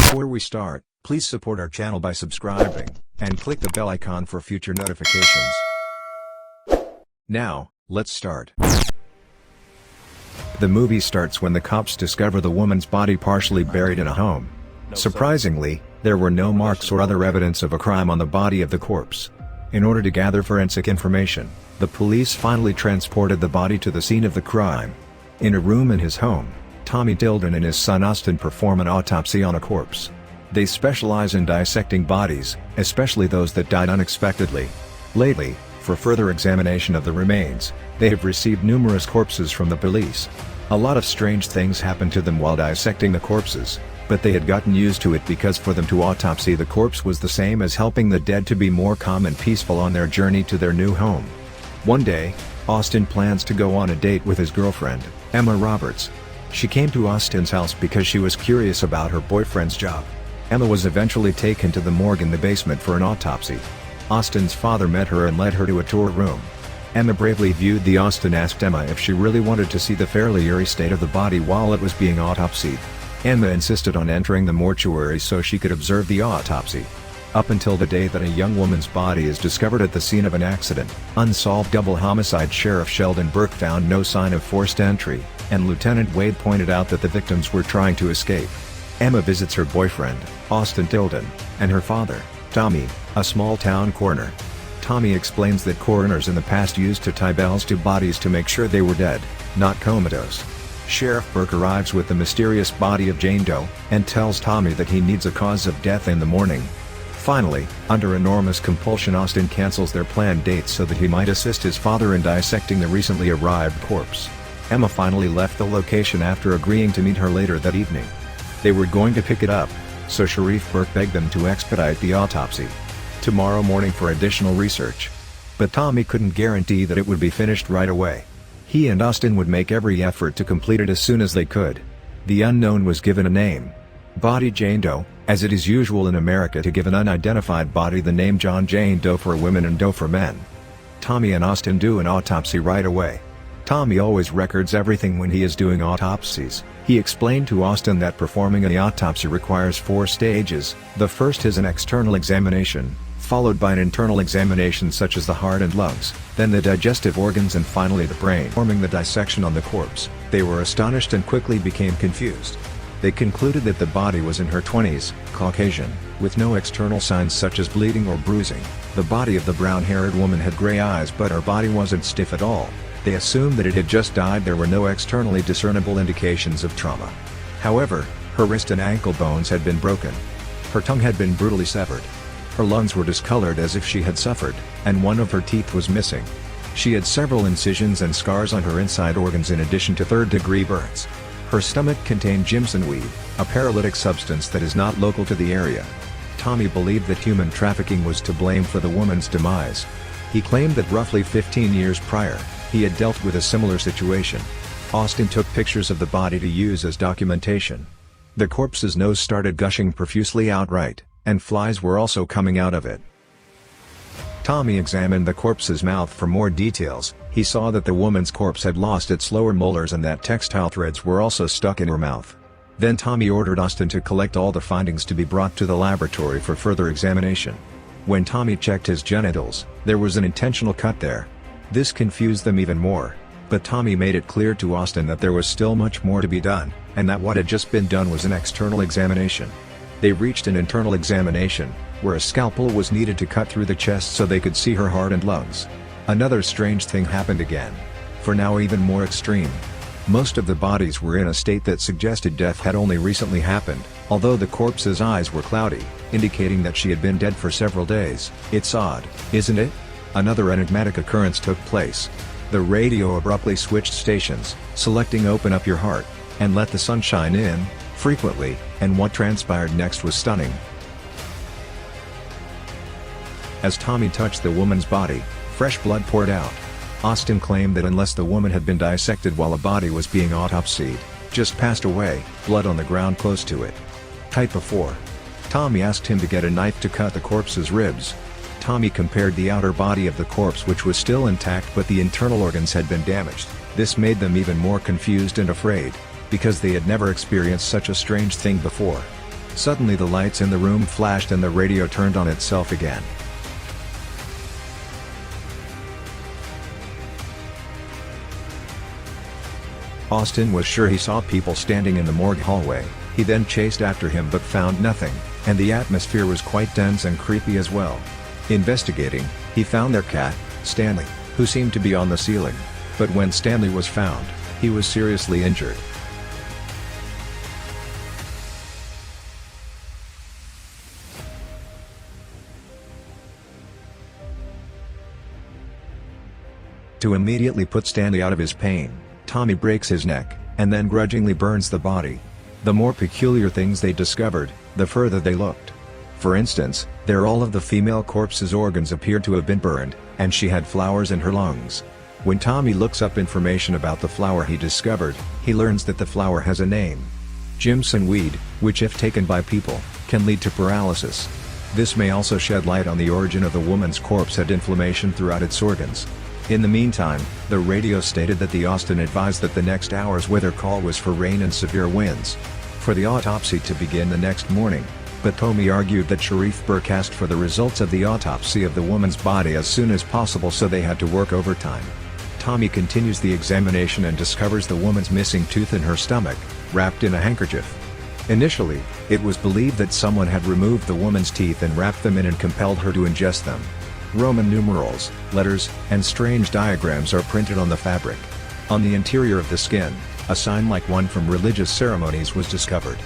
Before we start, please support our channel by subscribing, and click the bell icon for future notifications. Now, let's start. The movie starts when the cops discover the woman's body partially buried in a home. Surprisingly, there were no marks or other evidence of a crime on the body of the corpse. In order to gather forensic information, the police finally transported the body to the scene of the crime. In a room in his home, Tommy Dildon and his son Austin perform an autopsy on a corpse. They specialize in dissecting bodies, especially those that died unexpectedly. Lately, for further examination of the remains, they have received numerous corpses from the police. A lot of strange things happened to them while dissecting the corpses, but they had gotten used to it because for them to autopsy the corpse was the same as helping the dead to be more calm and peaceful on their journey to their new home. One day, Austin plans to go on a date with his girlfriend, Emma Roberts. She came to Austin's house because she was curious about her boyfriend's job. Emma was eventually taken to the morgue in the basement for an autopsy. Austin's father met her and led her to a tour room. Emma bravely viewed the Austin asked Emma if she really wanted to see the fairly eerie state of the body while it was being autopsied. Emma insisted on entering the mortuary so she could observe the autopsy. Up until the day that a young woman's body is discovered at the scene of an accident, unsolved double homicide Sheriff Sheldon Burke found no sign of forced entry, and Lieutenant Wade pointed out that the victims were trying to escape. Emma visits her boyfriend, Austin Dildon, and her father, Tommy, a small-town coroner. Tommy explains that coroners in the past used to tie bells to bodies to make sure they were dead, not comatose. Sheriff Burke arrives with the mysterious body of Jane Doe, and tells Tommy that he needs a cause of death in the morning. Finally, under enormous compulsion Austin cancels their planned dates so that he might assist his father in dissecting the recently arrived corpse. Emma finally left the location after agreeing to meet her later that evening. They were going to pick it up, so Sheriff Burke begged them to expedite the autopsy tomorrow morning for additional research. But Tommy couldn't guarantee that it would be finished right away. He and Austin would make every effort to complete it as soon as they could. The unknown was given a name. Body Jane Doe, as it is usual in America to give an unidentified body the name Jane Doe for women and Doe for men. Tommy and Austin do an autopsy right away. Tommy always records everything when he is doing autopsies. He explained to Austin that performing an autopsy requires 4 stages. The first is an external examination, followed by an internal examination such as the heart and lungs, then the digestive organs and finally the brain. Performing the dissection on the corpse, they were astonished and quickly became confused. They concluded that the body was in her 20s, Caucasian, with no external signs such as bleeding or bruising. The body of the brown-haired woman had gray eyes but her body wasn't stiff at all. They assumed that it had just died. There were no externally discernible indications of trauma. However, her wrist and ankle bones had been broken. Her tongue had been brutally severed. Her lungs were discolored as if she had suffered, and one of her teeth was missing. She had several incisions and scars on her inside organs in addition to third-degree burns. Her stomach contained Jimson weed, a paralytic substance that is not local to the area. Tommy believed that human trafficking was to blame for the woman's demise. He claimed that roughly 15 years prior, he had dealt with a similar situation. Austin took pictures of the body to use as documentation. The corpse's nose started gushing profusely outright, and flies were also coming out of it. Tommy examined the corpse's mouth for more details. He saw that the woman's corpse had lost its lower molars and that textile threads were also stuck in her mouth. Then Tommy ordered Austin to collect all the findings to be brought to the laboratory for further examination. When Tommy checked his genitals, there was an intentional cut there. This confused them even more, but Tommy made it clear to Austin that there was still much more to be done, and that what had just been done was an external examination. They reached an internal examination, where a scalpel was needed to cut through the chest so they could see her heart and lungs. Another strange thing happened again. For now even more extreme. Most of the bodies were in a state that suggested death had only recently happened, although the corpse's eyes were cloudy, indicating that she had been dead for several days. It's odd, isn't it? Another enigmatic occurrence took place. The radio abruptly switched stations, selecting "Open Up Your Heart" and "Let the Sunshine In" frequently, and what transpired next was stunning. As Tommy touched the woman's body, fresh blood poured out. Austin claimed that unless the woman had been dissected while a body was being autopsied, just passed away, blood on the ground close to it. Type before. Tommy asked him to get a knife to cut the corpse's ribs. Tommy compared the outer body of the corpse, which was still intact, but the internal organs had been damaged. This made them even more confused and afraid, because they had never experienced such a strange thing before. Suddenly the lights in the room flashed and the radio turned on itself again. Austin was sure he saw people standing in the morgue hallway. He then chased after him but found nothing, and the atmosphere was quite dense and creepy as well. Investigating, he found their cat, Stanley, who seemed to be on the ceiling. But when Stanley was found, he was seriously injured. To immediately put Stanley out of his pain, Tommy breaks his neck, and then grudgingly burns the body. The more peculiar things they discovered, the further they looked. For instance, there all of the female corpse's organs appeared to have been burned, and she had flowers in her lungs. When Tommy looks up information about the flower he discovered, he learns that the flower has a name: Jimson weed, which if taken by people, can lead to paralysis. This may also shed light on the origin of the woman's corpse had inflammation throughout its organs. In the meantime, the radio stated that the Austin advised that the next hour's weather call was for rain and severe winds, for the autopsy to begin the next morning, but Tommy argued that Sheriff Burke asked for the results of the autopsy of the woman's body as soon as possible, so they had to work overtime. Tommy continues the examination and discovers the woman's missing tooth in her stomach, wrapped in a handkerchief. Initially, it was believed that someone had removed the woman's teeth and wrapped them in and compelled her to ingest them. Roman numerals, letters, and strange diagrams are printed on the fabric. On the interior of the skin, a sign like one from religious ceremonies was discovered.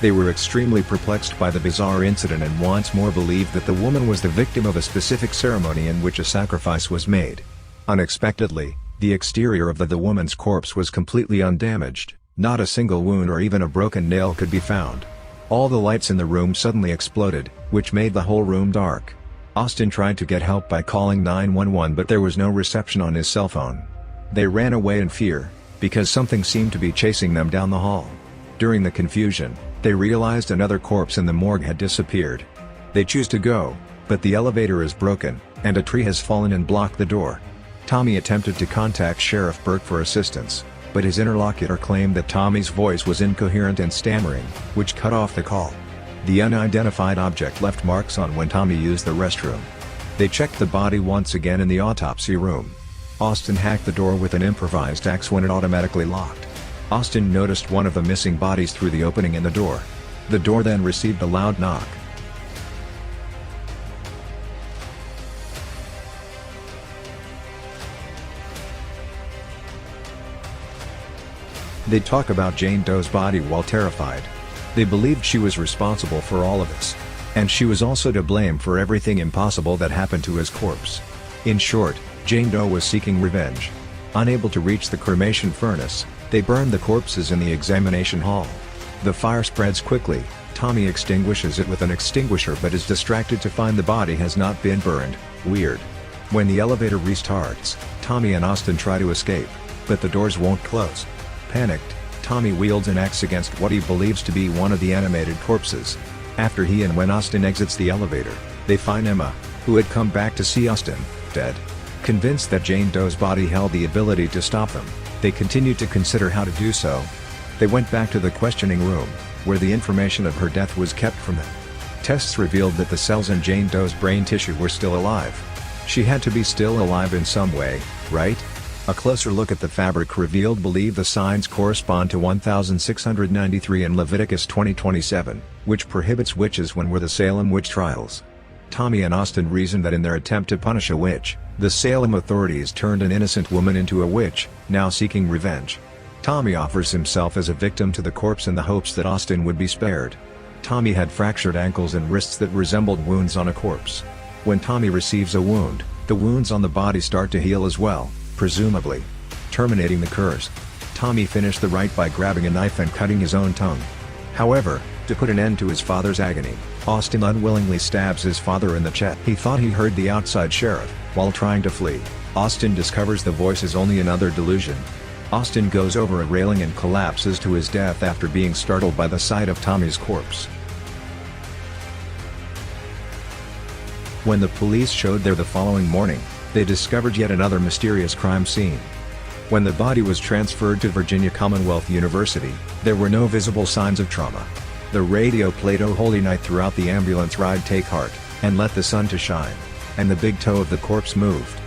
They were extremely perplexed by the bizarre incident and once more believed that the woman was the victim of a specific ceremony in which a sacrifice was made. Unexpectedly, the exterior of the woman's corpse was completely undamaged. Not a single wound or even a broken nail could be found. All the lights in the room suddenly exploded, which made the whole room dark. Austin tried to get help by calling 911, but there was no reception on his cell phone. They ran away in fear, because something seemed to be chasing them down the hall. During the confusion, they realized another corpse in the morgue had disappeared. They choose to go, but the elevator is broken, and a tree has fallen and blocked the door. Tommy attempted to contact Sheriff Burke for assistance, but his interlocutor claimed that Tommy's voice was incoherent and stammering, which cut off the call. The unidentified object left marks on when Tommy used the restroom. They checked the body once again in the autopsy room. Austin hacked the door with an improvised axe when it automatically locked. Austin noticed one of the missing bodies through the opening in the door. The door then received a loud knock. They talk about Jane Doe's body while terrified. They believed she was responsible for all of this. And she was also to blame for everything impossible that happened to his corpse. In short, Jane Doe was seeking revenge. Unable to reach the cremation furnace, they burned the corpses in the examination hall. The fire spreads quickly. Tommy extinguishes it with an extinguisher but is distracted to find the body has not been burned. Weird. When the elevator restarts, Tommy and Austin try to escape, but the doors won't close. Panicked, Tommy wields an axe against what he believes to be one of the animated corpses. After he and when Austin exits the elevator, they find Emma, who had come back to see Austin, dead. Convinced that Jane Doe's body held the ability to stop them, they continued to consider how to do so. They went back to the questioning room, where the information of her death was kept from them. Tests revealed that the cells in Jane Doe's brain tissue were still alive. She had to be still alive in some way, right? A closer look at the fabric revealed the signs correspond to 1693 in Leviticus 20:27, which prohibits witches when were the Salem witch trials. Tommy and Austin reasoned that in their attempt to punish a witch, the Salem authorities turned an innocent woman into a witch, now seeking revenge. Tommy offers himself as a victim to the corpse in the hopes that Austin would be spared. Tommy had fractured ankles and wrists that resembled wounds on a corpse. When Tommy receives a wound, the wounds on the body start to heal as well, presumably terminating the curse. Tommy finished the rite by grabbing a knife and cutting his own tongue. However, to put an end to his father's agony, Austin unwillingly stabs his father in the chest. He thought he heard the outside sheriff. While trying to flee, Austin discovers the voice is only another delusion. Austin goes over a railing and collapses to his death after being startled by the sight of Tommy's corpse. When the police showed there the following morning, they discovered yet another mysterious crime scene. When the body was transferred to Virginia Commonwealth University, there were no visible signs of trauma. The radio played "O Holy Night" throughout the ambulance ride. "Take heart, and let the sun to shine." And the big toe of the corpse moved.